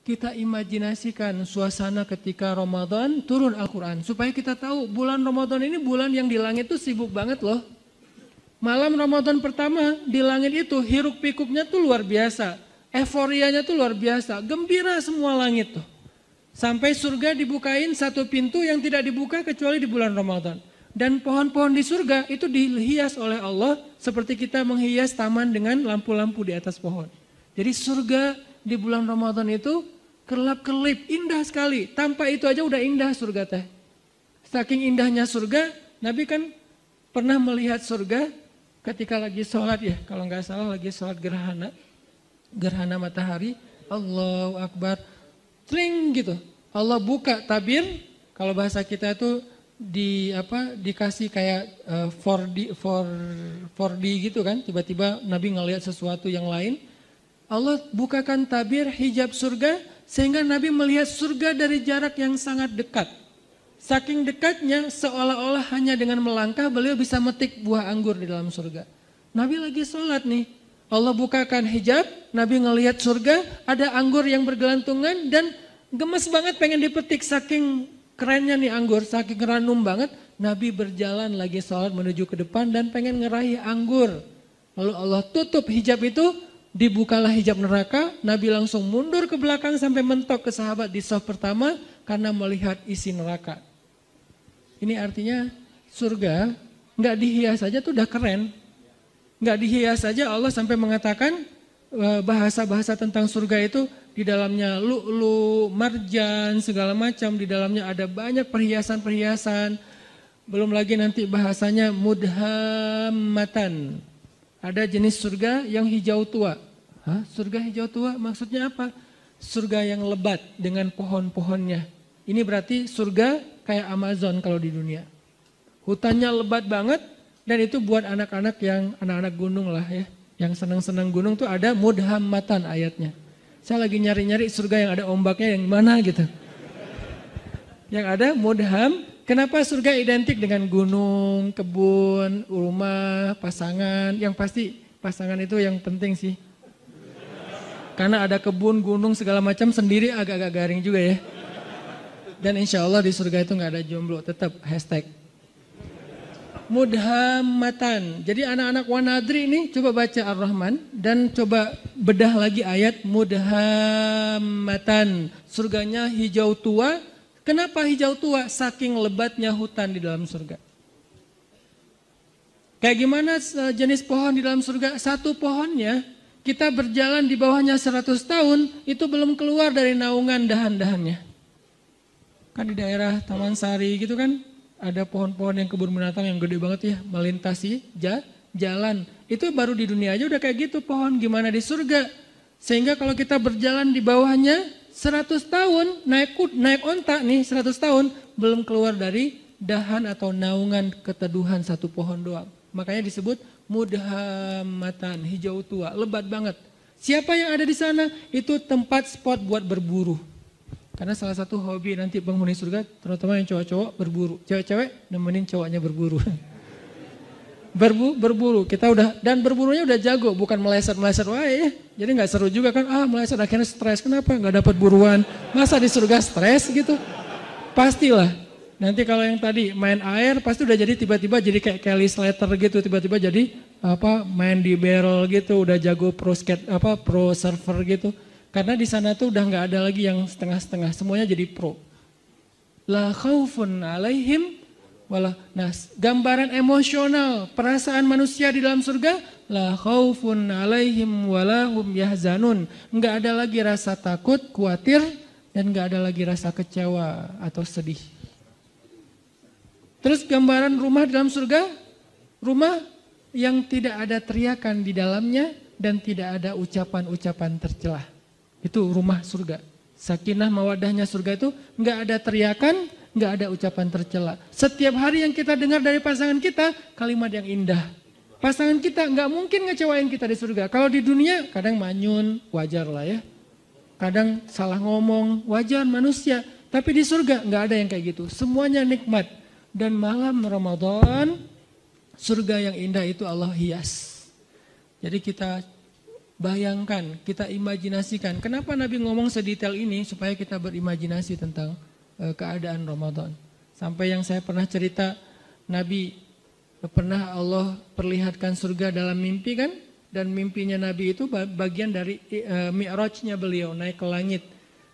Kita imajinasikan suasana ketika Ramadan turun Al-Quran. Supaya kita tahu bulan Ramadan ini bulan yang di langit itu sibuk banget loh. Malam Ramadan pertama di langit itu hiruk pikuknya tuh luar biasa. Euforianya tuh luar biasa. Gembira semua langit tuh. Sampai surga dibukain satu pintu yang tidak dibuka kecuali di bulan Ramadan. Dan pohon-pohon di surga itu dihias oleh Allah seperti kita menghias taman dengan lampu-lampu di atas pohon. Jadi surga di bulan Ramadan itu kelap-kelip, indah sekali. Tanpa itu aja udah indah surga teh. Saking indahnya surga, Nabi kan pernah melihat surga ketika lagi sholat ya. Kalau nggak salah lagi sholat gerhana matahari. Allahu Akbar, tling gitu. Allah buka tabir, kalau bahasa kita itu dikasih kayak 4D gitu kan. Tiba-tiba Nabi ngelihat sesuatu yang lain. Allah bukakan tabir hijab surga sehingga Nabi melihat surga dari jarak yang sangat dekat. Saking dekatnya seolah-olah hanya dengan melangkah beliau bisa metik buah anggur di dalam surga. Nabi lagi sholat nih, Allah bukakan hijab, Nabi ngelihat surga, ada anggur yang bergelantungan dan gemes banget pengen dipetik saking kerennya nih anggur, saking ranum banget. Nabi berjalan lagi sholat menuju ke depan dan pengen ngeraih anggur. Lalu Allah tutup hijab itu, dibukalah hijab neraka, Nabi langsung mundur ke belakang sampai mentok ke sahabat di shaf pertama karena melihat isi neraka. Ini artinya surga nggak dihias saja tuh udah keren. Nggak dihias saja Allah sampai mengatakan bahasa-bahasa tentang surga itu di dalamnya lu'lu, marjan, segala macam. Di dalamnya ada banyak perhiasan-perhiasan. Belum lagi nanti bahasanya mudhammatan. Ada jenis surga yang hijau tua. Hah? Surga hijau tua maksudnya apa? Surga yang lebat dengan pohon-pohonnya. Ini berarti surga kayak Amazon kalau di dunia. Hutannya lebat banget dan itu buat anak-anak yang anak-anak gunung lah ya. Yang senang-senang gunung tuh ada mudhammatan ayatnya. Saya lagi nyari-nyari surga yang ada ombaknya yang mana gitu. Yang ada mudham. Kenapa surga identik dengan gunung, kebun, rumah, pasangan? Yang pasti pasangan itu yang penting sih. Karena ada kebun, gunung, segala macam sendiri agak-agak garing juga ya. Dan insya Allah di surga itu nggak ada jomblo, tetap hashtag. Mudhammatan. Jadi anak-anak Wanadri ini coba baca Ar-Rahman dan coba bedah lagi ayat mudhammatan. Surganya hijau tua. Kenapa hijau tua? Saking lebatnya hutan di dalam surga. Kayak gimana jenis pohon di dalam surga? Satu pohonnya kita berjalan di bawahnya 100 tahun itu belum keluar dari naungan dahan-dahannya. Kan di daerah Taman Sari gitu kan ada pohon-pohon yang kebun binatang yang gede banget ya melintasi jalan. Itu baru di dunia aja udah kayak gitu pohon, gimana di surga. Sehingga kalau kita berjalan di bawahnya 100 tahun naik onta nih 100 tahun belum keluar dari dahan atau naungan keteduhan satu pohon doang. Makanya disebut mudhammatan, hijau tua, lebat banget. Siapa yang ada di sana? Itu tempat spot buat berburu. Karena salah satu hobi nanti penghuni surga, terutama yang cowok-cowok berburu. Cewek-cewek nemenin cowoknya berburu. Berburu, kita udah, dan berburunya udah jago, bukan meleset-meleset wae ya. Jadi gak seru juga kan, meleset akhirnya stres, kenapa gak dapat buruan. Masa di surga stres gitu? Pastilah. Nanti kalau yang tadi main air pasti udah jadi tiba-tiba jadi kayak Kelly Slater gitu, tiba-tiba jadi main di barrel gitu, udah jago pro surfer gitu. Karena di sana tuh udah nggak ada lagi yang setengah-setengah, semuanya jadi pro. La khaufun alaihim wala nas. Gambaran emosional, perasaan manusia di dalam surga, la khaufun alaihim wala hum yahzanun. Nggak ada lagi rasa takut, khawatir, dan nggak ada lagi rasa kecewa atau sedih. Terus gambaran rumah di dalam surga, rumah yang tidak ada teriakan di dalamnya dan tidak ada ucapan-ucapan tercela. Itu rumah surga. Sakinah mawadahnya surga itu nggak ada teriakan, nggak ada ucapan tercela. Setiap hari yang kita dengar dari pasangan kita, kalimat yang indah. Pasangan kita nggak mungkin ngecewain kita di surga. Kalau di dunia kadang manyun, wajar lah ya. Kadang salah ngomong, wajar manusia. Tapi di surga nggak ada yang kayak gitu. Semuanya nikmat. Dan malam Ramadan surga yang indah itu Allah hias. Jadi kita bayangkan, kita imajinasikan. Kenapa Nabi ngomong sedetail ini? Supaya kita berimajinasi tentang keadaan Ramadan. Sampai yang saya pernah cerita, Nabi pernah Allah perlihatkan surga dalam mimpi kan? Dan mimpinya Nabi itu bagian dari mi'rajnya beliau, naik ke langit.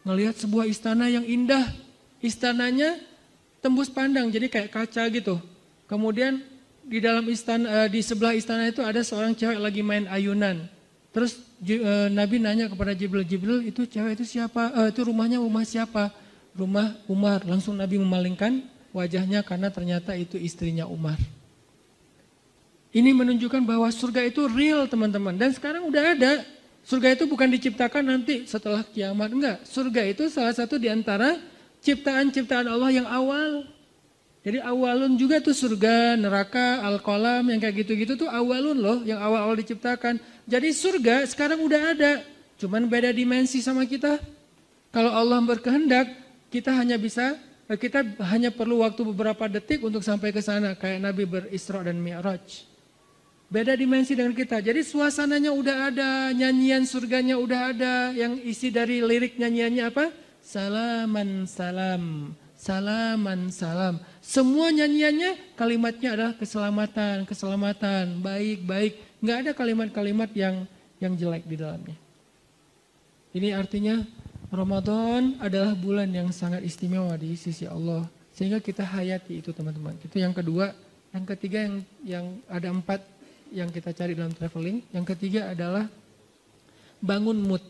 Ngelihat sebuah istana yang indah. Istananya tembus pandang, jadi kayak kaca gitu. Kemudian di dalam istana, di sebelah istana itu ada seorang cewek lagi main ayunan. Terus Nabi nanya kepada Jibril, itu cewek itu siapa? Itu rumahnya rumah siapa? Rumah Umar. Langsung Nabi memalingkan wajahnya karena ternyata itu istrinya Umar. Ini menunjukkan bahwa surga itu real teman-teman. Dan sekarang udah ada. Surga itu bukan diciptakan nanti setelah kiamat. Enggak, surga itu salah satu di antara ciptaan-ciptaan Allah yang awal. Jadi awalun juga tuh surga, neraka, al-qalam yang kayak gitu-gitu tuh awalun loh, yang awal-awal diciptakan. Jadi surga sekarang udah ada, cuman beda dimensi sama kita. Kalau Allah berkehendak, kita hanya perlu waktu beberapa detik untuk sampai ke sana, kayak Nabi berisra dan mi'raj. Beda dimensi dengan kita. Jadi suasananya udah ada, nyanyian surganya udah ada, yang isi dari lirik nyanyiannya apa? Salaman salam, salaman salam. Semua nyanyiannya kalimatnya adalah keselamatan, keselamatan, baik, baik. Nggak ada kalimat-kalimat yang jelek di dalamnya. Ini artinya Ramadan adalah bulan yang sangat istimewa di sisi Allah. Sehingga kita hayati itu teman-teman. Itu yang kedua. Yang ketiga yang ada 4 yang kita cari dalam traveling. Yang ketiga adalah bangun mood.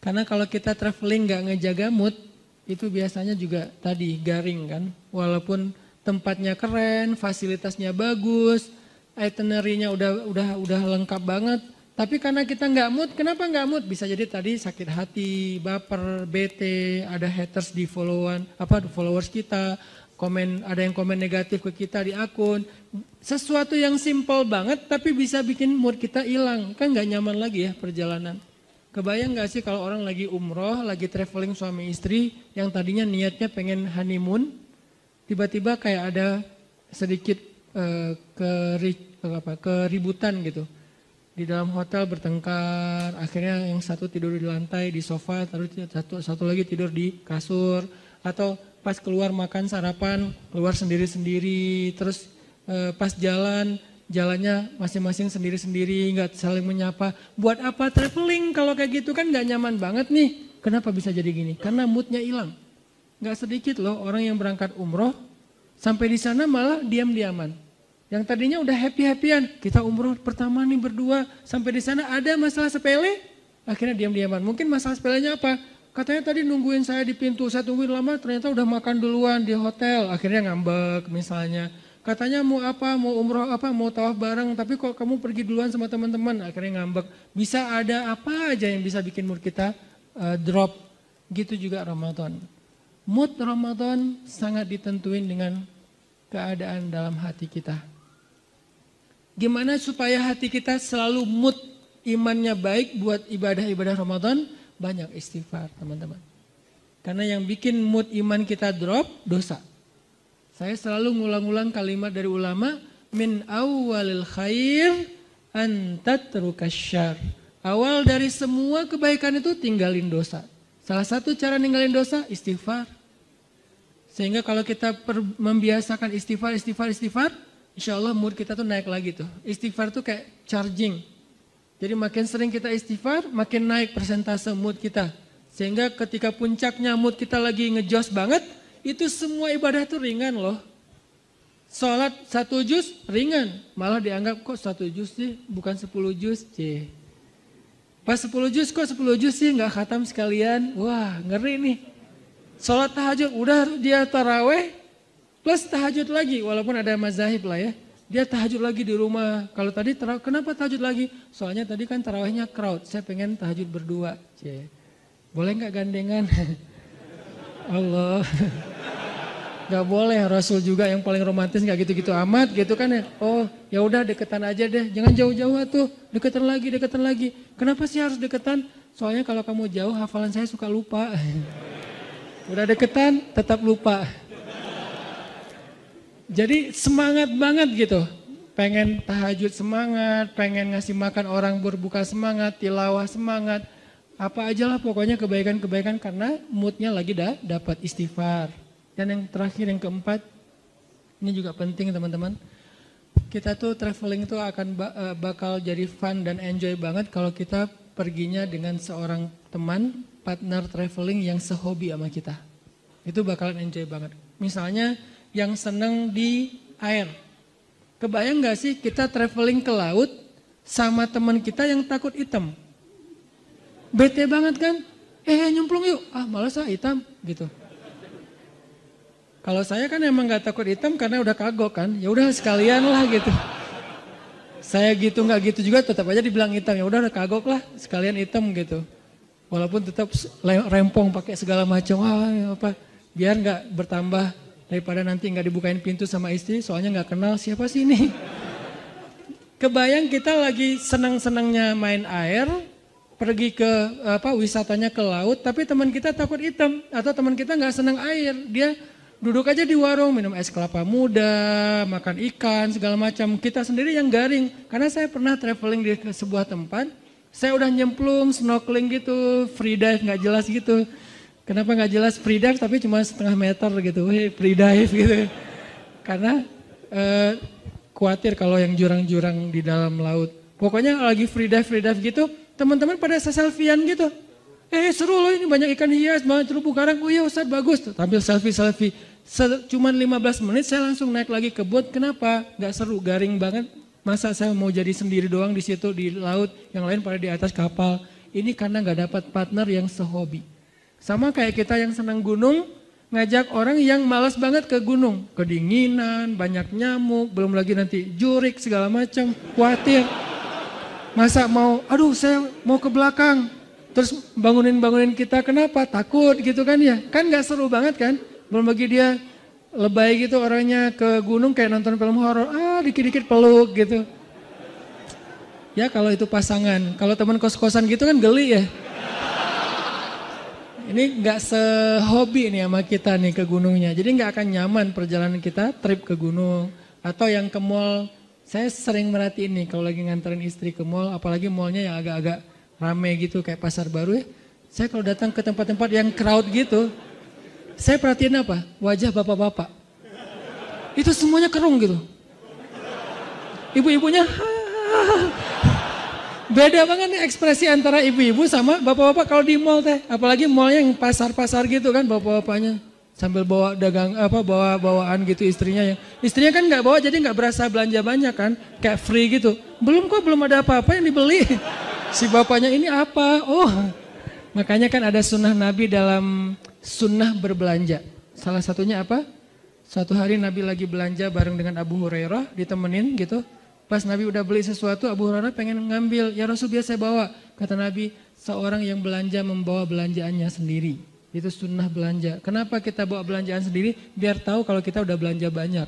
Karena kalau kita traveling gak ngejaga mood, itu biasanya juga tadi garing kan. Walaupun tempatnya keren, fasilitasnya bagus, itinerary-nya udah lengkap banget. Tapi karena kita nggak mood, kenapa nggak mood? Bisa jadi tadi sakit hati, baper, bete, ada haters di followers kita, ada yang komen negatif ke kita di akun. Sesuatu yang simple banget tapi bisa bikin mood kita hilang. Kan nggak nyaman lagi ya perjalanan. Kebayang gak sih kalau orang lagi umroh, lagi traveling suami istri, yang tadinya niatnya pengen honeymoon, tiba-tiba kayak ada sedikit keributan gitu. Di dalam hotel bertengkar, akhirnya yang satu tidur di lantai, di sofa, satu lagi tidur di kasur, atau pas keluar makan sarapan, keluar sendiri-sendiri, terus pas jalannya masing-masing sendiri-sendiri, nggak saling menyapa. Buat apa traveling kalau kayak gitu kan nggak nyaman banget nih. Kenapa bisa jadi gini? Karena moodnya hilang. Nggak sedikit loh orang yang berangkat umroh, sampai di sana malah diam-diaman. Yang tadinya udah happy-happyan, kita umroh pertama nih berdua, sampai di sana ada masalah sepele, akhirnya diam-diaman. Mungkin masalah sepelenya apa? Katanya tadi nungguin saya di pintu, saya tungguin lama, ternyata udah makan duluan di hotel, akhirnya ngambek misalnya. Katanya mau apa, mau umroh apa, mau tawaf bareng, tapi kok kamu pergi duluan sama teman-teman, akhirnya ngambek. Bisa ada apa aja yang bisa bikin mood kita drop. Gitu juga Ramadan. Mood Ramadan sangat ditentuin dengan keadaan dalam hati kita. Gimana supaya hati kita selalu mood imannya baik buat ibadah-ibadah Ramadan? Banyak istighfar teman-teman. Karena yang bikin mood iman kita drop, dosa. Saya selalu ngulang-ulang kalimat dari ulama, min awwalil khair an tatrukasyar. Awal dari semua kebaikan itu tinggalin dosa. Salah satu cara ninggalin dosa, istighfar. Sehingga kalau kita membiasakan istighfar, insya Allah mood kita tuh naik lagi tuh. Istighfar tuh kayak charging. Jadi makin sering kita istighfar, makin naik persentase mood kita. Sehingga ketika puncaknya mood kita lagi ngejos banget, itu semua ibadah tuh ringan loh. Sholat 1 juz ringan, malah dianggap kok 1 juz sih, bukan 10 juz. Pas 10 juz kok 10 juz sih nggak khatam sekalian, wah ngeri nih. Sholat tahajud, udah dia taraweh plus tahajud lagi, walaupun ada mazahib lah ya. Dia tahajud lagi di rumah. Kalau tadi kenapa tahajud lagi? Soalnya tadi kan tarawehnya crowd, saya pengen tahajud berdua. Boleh nggak gandengan? Allah. Gak boleh, Rasul juga yang paling romantis gak gitu-gitu amat gitu kan ya. Oh ya udah deketan aja deh, jangan jauh-jauh tuh, deketan lagi. Kenapa sih harus deketan? Soalnya kalau kamu jauh hafalan saya suka lupa. Udah deketan tetap lupa. Jadi semangat banget gitu. pengen tahajud semangat, pengen ngasih makan orang berbuka semangat, tilawah semangat, apa aja lah pokoknya kebaikan-kebaikan karena moodnya lagi dapat istighfar. Dan yang terakhir yang keempat, ini juga penting teman-teman. Kita tuh traveling tuh akan bakal jadi fun dan enjoy banget kalau kita perginya dengan seorang teman, partner traveling yang sehobi sama kita. Itu bakalan enjoy banget. Misalnya yang seneng di air. Kebayang gak sih kita traveling ke laut sama teman kita yang takut hitam? Bete banget kan? Nyemplung yuk. Malas hitam gitu. Kalau saya kan emang gak takut hitam karena udah kagok kan. Ya udah sekalian lah gitu. Saya gitu gak gitu juga tetap aja dibilang hitam. Ya udah kagok lah sekalian hitam gitu. Walaupun tetap rempong pakai segala macam. Apa? Biar gak bertambah daripada nanti gak dibukain pintu sama istri. Soalnya gak kenal siapa sih ini. Kebayang kita lagi senang-senangnya main air. Pergi ke wisatanya ke laut. Tapi teman kita takut hitam. Atau teman kita gak senang air. Dia duduk aja di warung, minum es kelapa muda, makan ikan, segala macam. Kita sendiri yang garing. Karena saya pernah traveling di sebuah tempat, saya udah nyemplung, snorkeling gitu, free dive gak jelas gitu. Kenapa gak jelas free dive tapi cuma setengah meter gitu, free dive gitu. Karena khawatir kalau yang jurang-jurang di dalam laut. Pokoknya lagi free dive gitu, teman-teman pada selfie-an gitu. Seru loh ini banyak ikan hias, banyak terumbu karang, oh iya Ustadz bagus. Tampil selfie. Cuman 15 menit saya langsung naik lagi ke boat. Kenapa? Gak seru, garing banget. Masa saya mau jadi sendiri doang di situ di laut, yang lain pada di atas kapal. Ini karena gak dapat partner yang sehobi. Sama kayak kita yang senang gunung, ngajak orang yang malas banget ke gunung. Kedinginan, banyak nyamuk, belum lagi nanti jurik segala macam, khawatir. Masa saya mau ke belakang. Terus bangunin kita, kenapa? Takut gitu kan ya. Kan gak seru banget kan. Belum bagi dia lebay gitu orangnya ke gunung kayak nonton film horor. Dikit-dikit peluk gitu. Ya kalau itu pasangan. Kalau teman kos-kosan gitu kan geli ya. Ini gak sehobi nih sama kita nih ke gunungnya. Jadi gak akan nyaman perjalanan kita trip ke gunung. Atau yang ke mall. Saya sering merhatiin nih kalau lagi nganterin istri ke mall. Apalagi mallnya yang agak-agak rame gitu kayak pasar baru ya. Saya kalau datang ke tempat-tempat yang crowd gitu. Saya perhatiin apa? Wajah bapak-bapak. Itu semuanya kerung gitu. Ibu-ibunya beda banget nih ekspresi antara ibu-ibu sama bapak-bapak kalau di mall teh. Apalagi mallnya yang pasar-pasar gitu kan bapak-bapaknya. Sambil bawa bawa-bawaan gitu istrinya. Istrinya kan gak bawa jadi gak berasa belanja banyak kan. Kayak free gitu. Belum ada apa-apa yang dibeli. Si bapaknya ini apa? Makanya kan ada sunnah Nabi dalam sunnah berbelanja. Salah satunya apa? Suatu hari Nabi lagi belanja bareng dengan Abu Hurairah, ditemenin gitu. Pas Nabi udah beli sesuatu, Abu Hurairah pengen ngambil. Ya Rasul biar saya bawa. Kata Nabi, seorang yang belanja membawa belanjaannya sendiri. Itu sunnah belanja. Kenapa kita bawa belanjaan sendiri? Biar tahu kalau kita udah belanja banyak.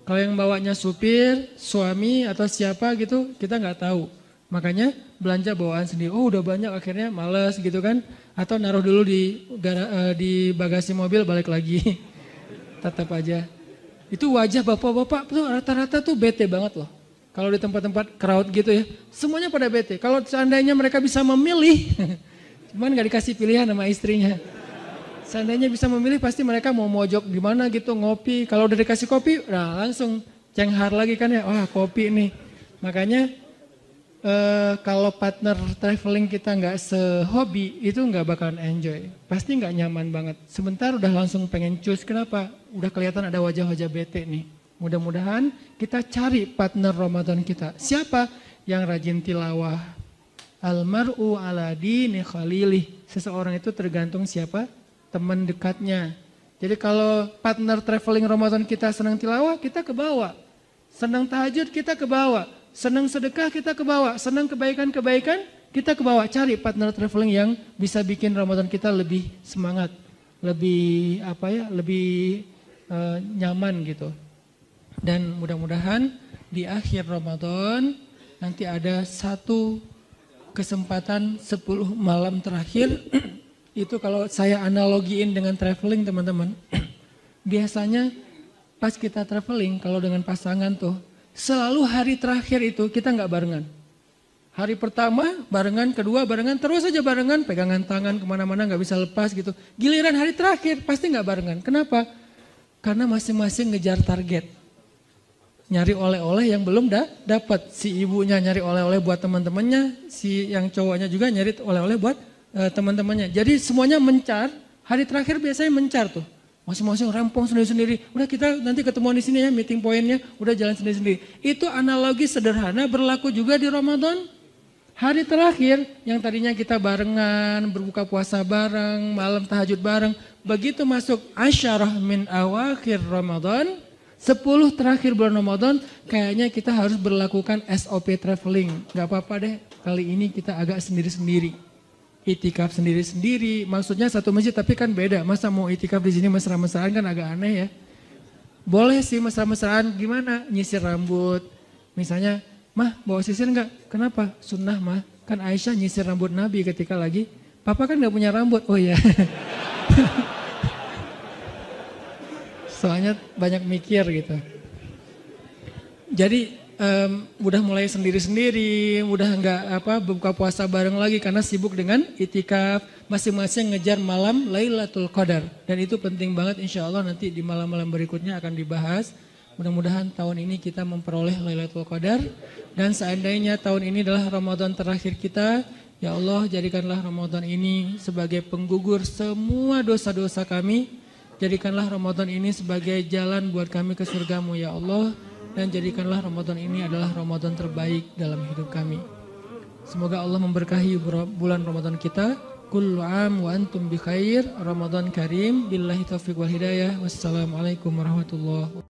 Kalau yang bawanya supir, suami atau siapa gitu, kita nggak tahu. Makanya belanja bawaan sendiri. Udah banyak akhirnya males gitu kan. Atau naruh dulu di bagasi mobil balik lagi. Tetap aja. Itu wajah bapak-bapak tuh rata-rata tuh bete banget loh. Kalau di tempat-tempat crowd gitu ya. Semuanya pada bete. Kalau seandainya mereka bisa memilih. Cuman gak dikasih pilihan sama istrinya. Seandainya bisa memilih pasti mereka mau mojok di mana gitu ngopi. Kalau udah dikasih kopi langsung cenghar lagi kan ya. Wah kopi nih. Makanya kalau partner traveling kita nggak sehobi itu nggak bakalan enjoy, pasti nggak nyaman banget. Sebentar udah langsung pengen cus, kenapa? Udah kelihatan ada wajah-wajah bete nih. Mudah-mudahan kita cari partner Ramadan kita. Siapa yang rajin tilawah? Almar'u ala dini khalilih. Seseorang itu tergantung siapa teman dekatnya. Jadi kalau partner traveling Ramadan kita senang tilawah, kita ke bawah. Senang tahajud kita ke bawah. Senang sedekah kita ke bawah, senang kebaikan-kebaikan kita ke bawah. Cari partner traveling yang bisa bikin Ramadan kita lebih semangat, lebih lebih nyaman gitu. Dan mudah-mudahan di akhir Ramadan nanti ada satu kesempatan 10 malam terakhir. Itu kalau saya analogiin dengan traveling teman-teman. Biasanya pas kita traveling kalau dengan pasangan tuh, selalu hari terakhir itu kita nggak barengan. Hari pertama barengan, kedua barengan, terus aja barengan, pegangan tangan kemana-mana nggak bisa lepas gitu. Giliran hari terakhir pasti nggak barengan. Kenapa? Karena masing-masing ngejar target. Nyari oleh-oleh yang belum dapat. Si ibunya nyari oleh-oleh buat teman-temannya, si yang cowoknya juga nyari oleh-oleh buat teman-temannya. Jadi semuanya mencar, hari terakhir biasanya mencar tuh. Masing-masing rampung sendiri-sendiri. Udah kita nanti ketemuan di sini ya, meeting pointnya, udah jalan sendiri-sendiri. Itu analogi sederhana berlaku juga di Ramadan. Hari terakhir yang tadinya kita barengan, berbuka puasa bareng, malam tahajud bareng. Begitu masuk asyarah min awakhir Ramadan, 10 terakhir bulan Ramadan, kayaknya kita harus berlakukan SOP traveling. Gak apa-apa deh, kali ini kita agak sendiri-sendiri. Itikaf sendiri-sendiri, maksudnya satu masjid tapi kan beda. Masa mau itikaf di sini mesra-mesraan kan agak aneh ya. Boleh sih mesra-mesraan, gimana? Nyisir rambut, misalnya, Mah bawa sisir enggak? Kenapa? Sunnah mah. Kan Aisyah nyisir rambut Nabi ketika lagi. Papa kan enggak punya rambut. Oh iya. Soalnya banyak mikir gitu. Jadi udah mulai sendiri-sendiri. Udah enggak buka puasa bareng lagi. Karena sibuk dengan itikaf. Masing-masing ngejar malam Lailatul Qadar. Dan itu penting banget, insya Allah nanti di malam-malam berikutnya akan dibahas. Mudah-mudahan tahun ini kita memperoleh Lailatul Qadar. Dan seandainya tahun ini adalah Ramadan terakhir kita, ya Allah jadikanlah Ramadan ini sebagai penggugur semua dosa-dosa kami. Jadikanlah Ramadan ini sebagai jalan buat kami ke surgamu ya Allah. Dan jadikanlah Ramadan ini adalah Ramadan terbaik dalam hidup kami. Semoga Allah memberkahi bulan Ramadan kita. Kullu am wa antum bi khair. Ramadan karim. Billahi taufiq wal hidayah. Wassalamualaikum warahmatullahi wabarakatuh.